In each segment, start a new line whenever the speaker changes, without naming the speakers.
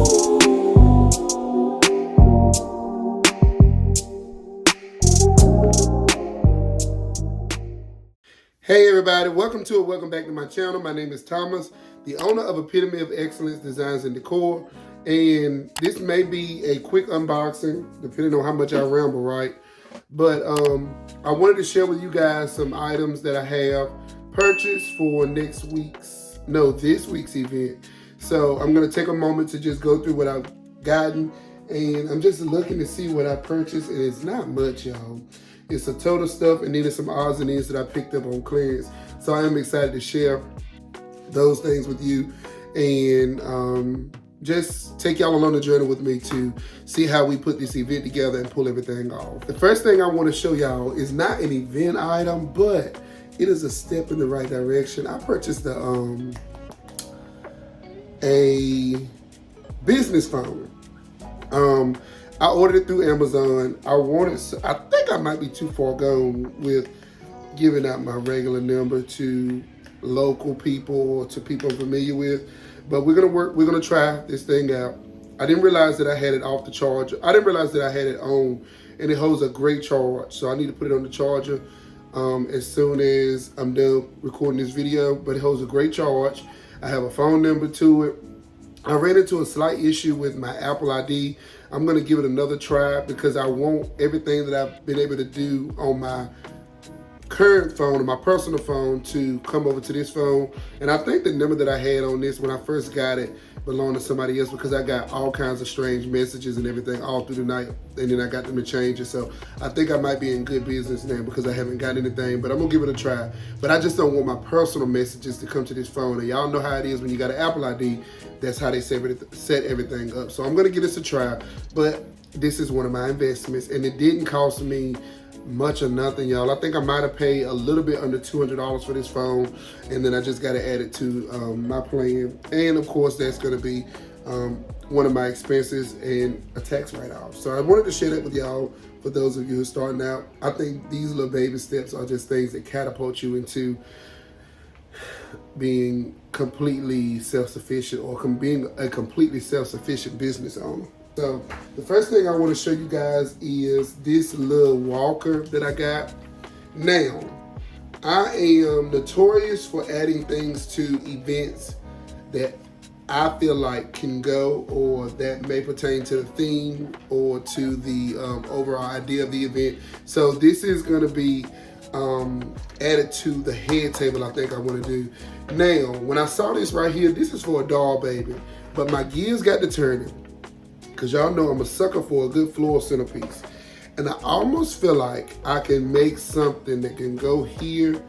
Hey everybody, welcome back to my channel. My name is Thomas, the owner of Epitome of Excellence Designs and Decor. And this may be a quick unboxing, depending on how much I ramble, right? But I wanted to share with you guys some items that I have purchased for this week's event. So I'm gonna take a moment to just go through what I've gotten, and I'm just looking to see what I purchased, and it's not much, y'all. It's a total stuff, and then there's some odds and ends that I picked up on clearance. So I am excited to share those things with you, and just take y'all along the journey with me to see how we put this event together and pull everything off. The first thing I want to show y'all is not an event item, but it is a step in the right direction. I purchased a business phone. I ordered it through Amazon. I think I might be too far gone with giving out my regular number to local people or to people I'm familiar with. But we're gonna try this thing out. I didn't realize that I had it off the charger. I didn't realize that I had it on, and it holds a great charge. So I need to put it on the charger as soon as I'm done recording this video, but it holds a great charge. I have a phone number to it. I ran into a slight issue with my Apple ID. I'm gonna give it another try because I want everything that I've been able to do on my current phone, or my personal phone, to come over to this phone. And I think the number that I had on this when I first got it belonged to somebody else, because I got all kinds of strange messages and everything all through the night, and then I got them to change it. So I think I might be in good business now because I haven't got anything, but I'm gonna give it a try. But I just don't want my personal messages to come to this phone, and y'all know how it is when you got an Apple ID. That's how they set everything up. So I'm gonna give this a try, but this is one of my investments, and it didn't cost me much or nothing, y'all. I think I might have paid a little bit under $200 for this phone, and then I just got to add it to my plan. And of course, that's going to be one of my expenses and a tax write-off. So I wanted to share that with y'all. For those of you who are starting out, I think these little baby steps are just things that catapult you into being completely self-sufficient, or being a completely self-sufficient business owner. So the first thing I want to show you guys is this little walker that I got. Now, I am notorious for adding things to events that I feel like can go, or that may pertain to the theme or to the overall idea of the event. So this is going to be added to the head table I think I want to do. Now, when I saw this right here, this is for a doll baby, but my gears got to turning, because y'all know I'm a sucker for a good floor centerpiece. And I almost feel like I can make something that can go here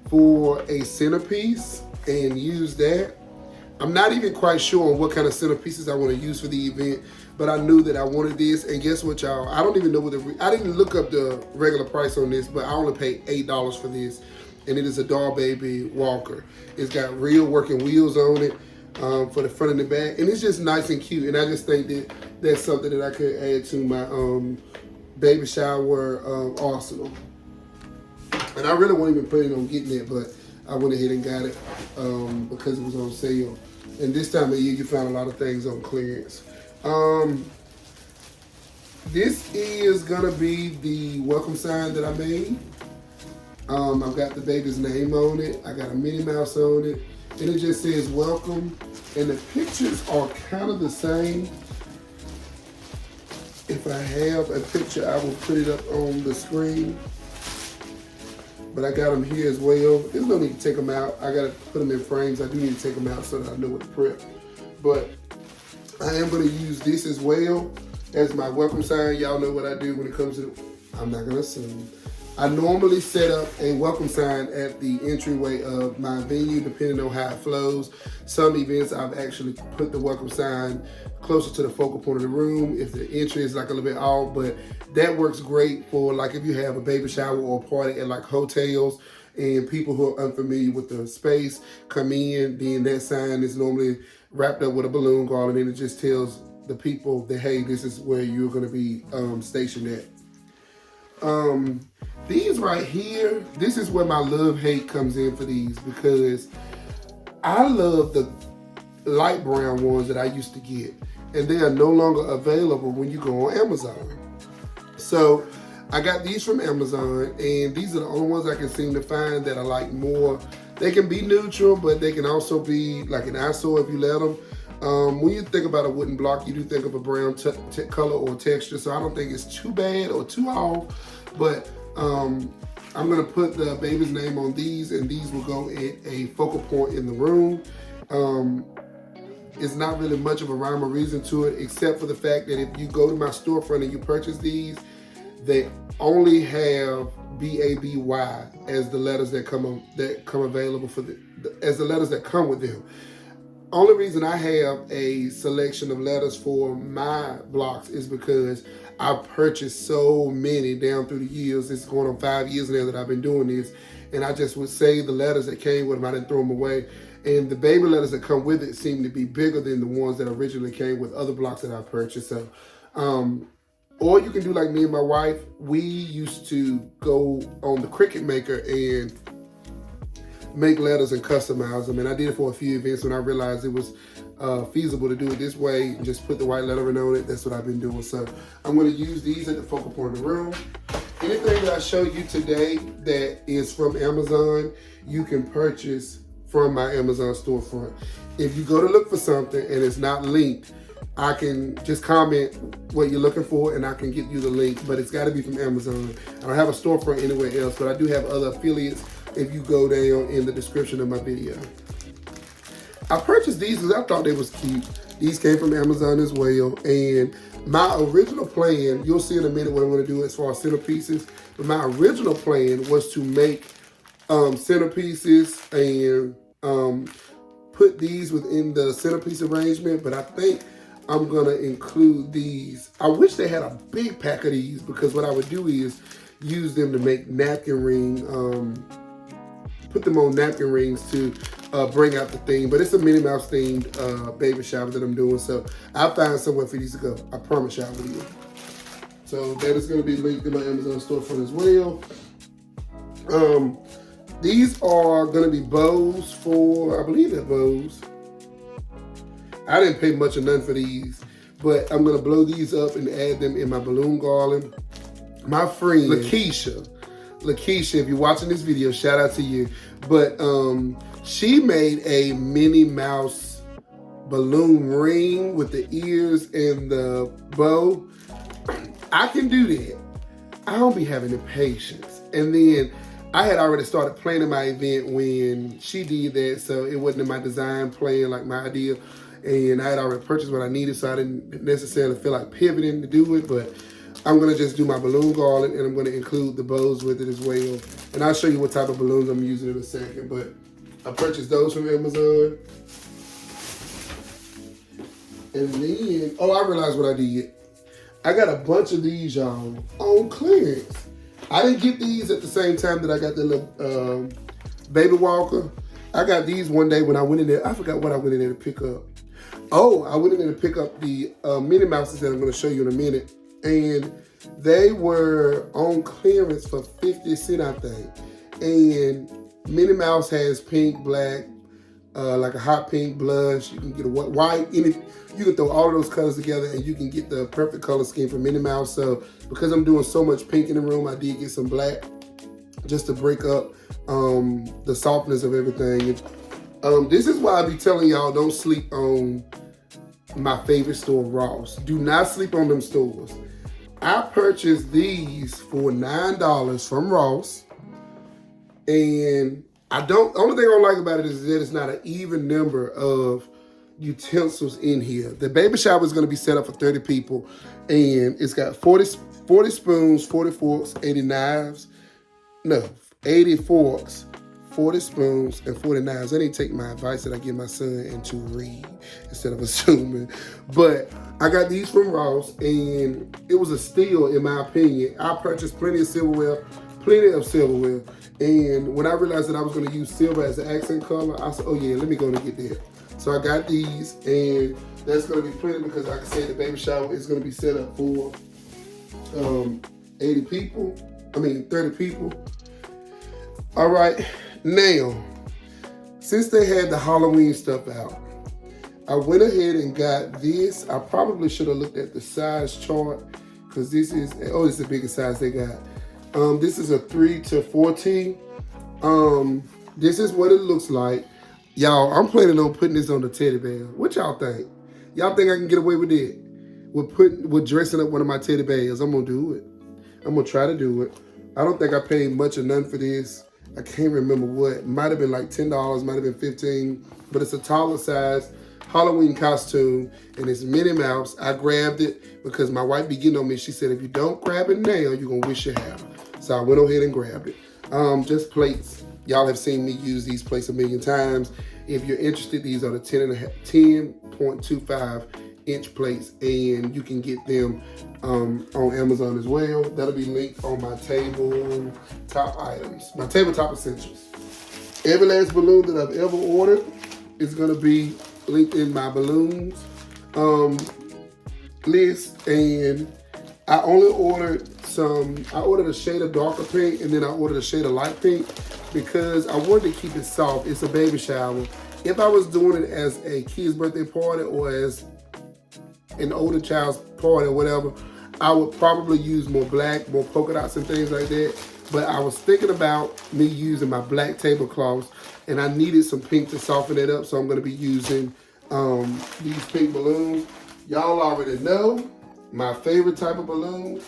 for a centerpiece and use that. I'm not even quite sure on what kind of centerpieces I want to use for the event, but I knew that I wanted this. And guess what, y'all? I don't even know what I didn't look up the regular price on this, but I only paid $8 for this. And it is a doll baby walker. It's got real working wheels on it. For the front and the back, and it's just nice and cute, and I just think that that's something that I could add to my baby shower arsenal. And I really wasn't even planning on getting it, but I went ahead and got it because it was on sale. And this time of year, you find a lot of things on clearance. This is gonna be the welcome sign that I made. I've got the baby's name on it. I got a Minnie Mouse on it. And it just says welcome, and the pictures are kind of the same. If I have a picture, I will put it up on the screen. But I got them here as well. There's no need to take them out. I gotta put them in frames. I do need to take them out so that I know what to prep. But I am gonna use this as well as my welcome sign. Y'all know what I do when it comes to, I'm not gonna assume. I normally set up a welcome sign at the entryway of my venue, depending on how it flows. Some events, I've actually put the welcome sign closer to the focal point of the room if the entry is like a little bit off, but that works great for like if you have a baby shower or a party at like hotels, and people who are unfamiliar with the space come in, then that sign is normally wrapped up with a balloon garland, and it just tells the people that, hey, this is where you're gonna be stationed at. These right here, this is where my love-hate comes in for these, because I love the light brown ones that I used to get, and they are no longer available when you go on Amazon. So I got these from Amazon, and these are the only ones I can seem to find that are like more, they can be neutral, but they can also be like an eyesore if you let them. When you think about a wooden block, you do think of a brown color or texture, so I don't think it's too bad or too off, but I'm gonna put the baby's name on these, and these will go at a focal point in the room. It's not really much of a rhyme or reason to it, except for the fact that if you go to my storefront and you purchase these, they only have BABY as the letters that come available for as the letters that come with them. Only reason I have a selection of letters for my blocks is because I've purchased so many down through the years. It's going on 5 years now that I've been doing this, and I just would save the letters that came with them. I didn't throw them away. And the baby letters that come with it seem to be bigger than the ones that originally came with other blocks that I purchased. So, or you can do like me and my wife. We used to go on the Cricut Maker and make letters and customize them. And I did it for a few events when I realized it was feasible to do it this way and just put the white lettering on it. That's what I've been doing. So I'm going to use these at the focal point of the room. Anything that I show you today that is from Amazon, you can purchase from my Amazon storefront. If you go to look for something and it's not linked, I can just comment what you're looking for and I can get you the link, but it's got to be from Amazon. I don't have a storefront anywhere else, but I do have other affiliates if you go down in the description of my video. I purchased these because I thought they was cute. These came from Amazon as well, and my original plan, you'll see in a minute what I'm going to do as far as centerpieces, but my original plan was to make centerpieces and put these within the centerpiece arrangement, but I think I'm gonna include these. I wish they had a big pack of these, because what I would do is use them to make napkin ring, put them on napkin rings to bring out the theme. But it's a Minnie Mouse themed baby shower that I'm doing, so I'll find somewhere for these to go. I promise y'all will. So that is gonna be linked in my Amazon storefront as well. These are gonna be bows for, I believe they're bows. I didn't pay much or none for these, but I'm gonna blow these up and add them in my balloon garland. My friend Lakeisha, if you're watching this video, shout out to you. But she made a Minnie Mouse balloon ring with the ears and the bow. I can do that. I don't be having the patience. And then I had already started planning my event when she did that, so it wasn't in my design plan, like my idea. And I had already purchased what I needed, so I didn't necessarily feel like pivoting to do it, but I'm gonna just do my balloon garland, and I'm gonna include the bows with it as well. And I'll show you what type of balloons I'm using in a second, but I purchased those from Amazon. And then, oh, I realized what I did. I got a bunch of these, y'all, on clearance. I didn't get these at the same time that I got the little baby walker. I got these one day when I went in there. I forgot what I went in there to pick up. Oh, I went in there to pick up the Minnie Mouses that I'm going to show you in a minute. And they were on clearance for 50 cents, I think. And Minnie Mouse has pink, black, like a hot pink blush. You can get a white. You can throw all of those colors together and you can get the perfect color scheme for Minnie Mouse. So because I'm doing so much pink in the room, I did get some black just to break up the softness of everything. This is why I be telling y'all, don't sleep on my favorite store, Ross. Do not sleep on them stores. I purchased these for $9 from Ross, and only thing I don't like about it is that it's not an even number of utensils in here. The baby shower is going to be set up for 30 people, and it's got 40 spoons, 40 forks, 80 knives. No, 80 forks, 40 spoons, and 40 knives. I need to take my advice that I give my son and to read instead of assuming. But I got these from Ross, and it was a steal in my opinion. I purchased plenty of silverware. And when I realized that I was going to use silver as an accent color, I said, oh yeah, let me go and get that. So I got these, and that's going to be plenty because like I said, the baby shower is going to be set up for 30 people. All right, now, since they had the Halloween stuff out, I went ahead and got this. I probably should have looked at the size chart because this is, oh, it's the biggest size they got. This is a 3 to 14. This is what it looks like. Y'all, I'm planning on putting this on the teddy bear. What y'all think? Y'all think I can get away with it? With dressing up one of my teddy bears? I'm gonna do it. I'm gonna try to do it. I don't think I paid much or none for this. I can't remember what. Might have been like $10, might have been $15, but it's a taller size Halloween costume, and it's Minnie Mouse. I grabbed it because my wife be getting on me. She said, if you don't grab it now, you're gonna wish you had. So I went ahead and grabbed it. Just plates. Y'all have seen me use these plates a million times. If you're interested, these are the 10.25 inch plates, and you can get them on Amazon as well. That'll be linked on my tabletop items, my tabletop essentials. Every last balloon that I've ever ordered is gonna be linked in my balloons list, and I only ordered I ordered a shade of darker pink, and then I ordered a shade of light pink because I wanted to keep it soft. It's a baby shower. If I was doing it as a kid's birthday party or as an older child's party or whatever, I would probably use more black, more polka dots and things like that. But I was thinking about me using my black tablecloths, and I needed some pink to soften it up, so I'm gonna be using these pink balloons. Y'all already know my favorite type of balloon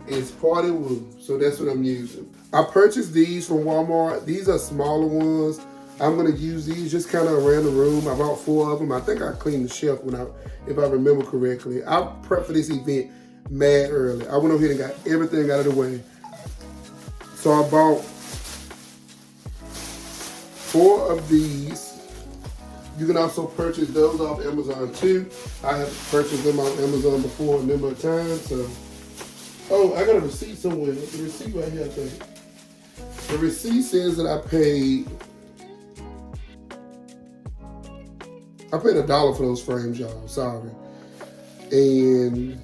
is party woo, so that's what I'm using. I purchased these from Walmart. These are smaller ones. I'm gonna use these just kind of around the room. I bought 4 of them. I think I cleaned the shelf if I remember correctly. I prepped for this event mad early. I went over here and got everything out of the way. So I bought 4 of these. You can also purchase those off Amazon too. I have purchased them on Amazon before a number of times. So, oh, I got a receipt somewhere. The receipt right here, I think. The receipt says that I paid $1 for those frames, y'all. Sorry. And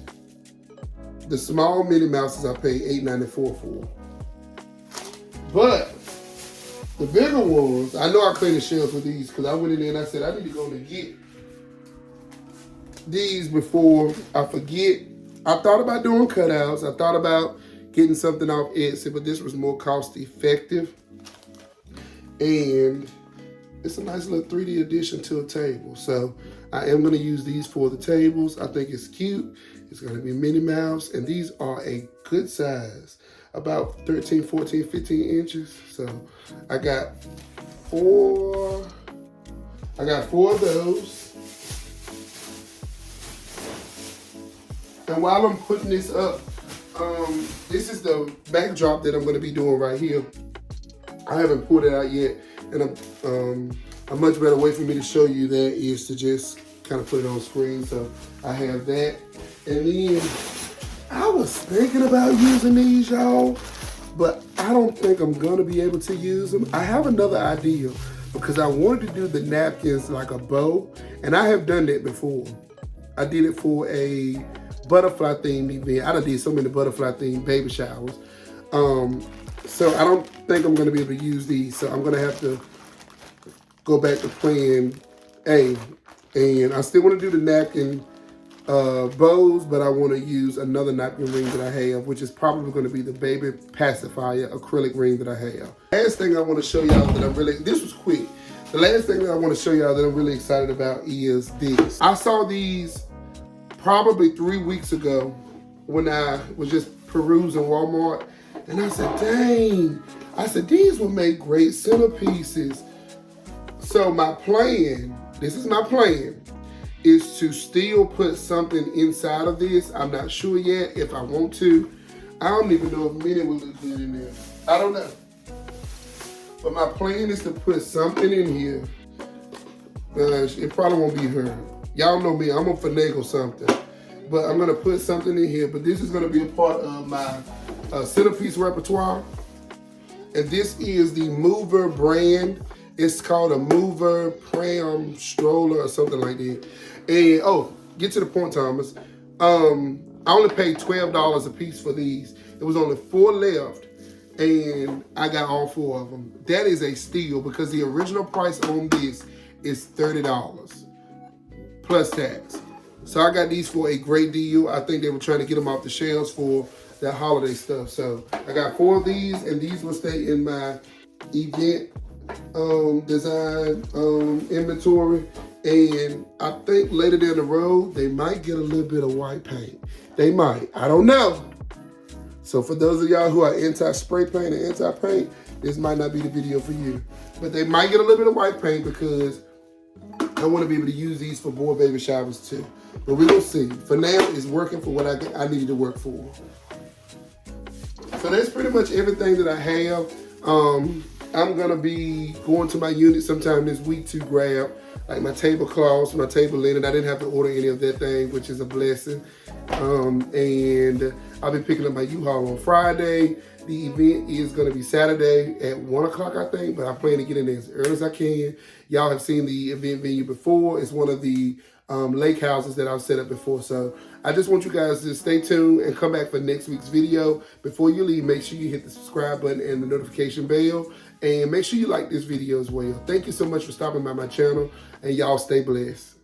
the small Minnie Mouses I paid $8.94 for. But the bigger ones, I know I cleaned the shelves with these because I went in there and I said I need to go and get these before I forget. I thought about doing cutouts. I thought about getting something off Etsy, but this was more cost effective. And it's a nice little 3D addition to a table. So I am gonna use these for the tables. I think it's cute. It's gonna be Minnie Mouse, and these are a good size, about 13, 14, 15 inches. So I got 4 of those. And while I'm putting this up, this is the backdrop that I'm gonna be doing right here. I haven't pulled it out yet, and a much better way for me to show you that is to just kind of put it on screen. So I have that. And then I was thinking about using these, y'all, but I don't think I'm gonna be able to use them. I have another idea because I wanted to do the napkins like a bow, and I have done that before. I did it for a butterfly themed event. I done did so many butterfly themed baby showers. So I don't think I'm gonna be able to use these. So I'm gonna have to go back to plan A. And I still wanna do the napkin bows, but I wanna use another napkin ring that I have, which is probably gonna be the baby pacifier acrylic ring that I have. Last thing I wanna show y'all that I'm really, this was quick. The last thing that I wanna show y'all that I'm really excited about is this. I saw these probably 3 weeks ago when I was just perusing Walmart, and I said, dang, I said, these would make great centerpieces. So my plan, this is my plan, is to still put something inside of this. I'm not sure yet if I want to. I don't even know if Minnie would look good in there. I don't know. But my plan is to put something in here. It probably won't be her. Y'all know me, I'm gonna finagle something. But I'm gonna put something in here, but this is gonna be a part of my centerpiece repertoire. And this is the Mover brand. It's called a Mover Pram Stroller or something like that. And oh, get to the point, Thomas. I only paid $12 a piece for these. There was only 4 left, and I got all 4 of them. That is a steal because the original price on this is $30. plus tax. So I got these for a great deal. I think they were trying to get them off the shelves for that holiday stuff. So I got 4 of these, and these will stay in my event design inventory. And I think later down the road, they might get a little bit of white paint. They might, I don't know. So for those of y'all who are anti-spray paint and anti-paint, this might not be the video for you. But they might get a little bit of white paint because I want to be able to use these for more baby showers too. But we're going to see. For now, it's working for what I needed to work for. So that's pretty much everything that I have. I'm going to be going to my unit sometime this week to grab like my tablecloths, my table linen. I didn't have to order any of that thing, which is a blessing. And I'll be picking up my U-Haul on Friday. The event is going to be Saturday at 1 o'clock, I think, but I plan to get in there as early as I can. Y'all have seen the event venue before. It's one of the lake houses that I've set up before. So I just want you guys to stay tuned and come back for next week's video. Before you leave, make sure you hit the subscribe button and the notification bell. And make sure you like this video as well. Thank you so much for stopping by my channel. And y'all stay blessed.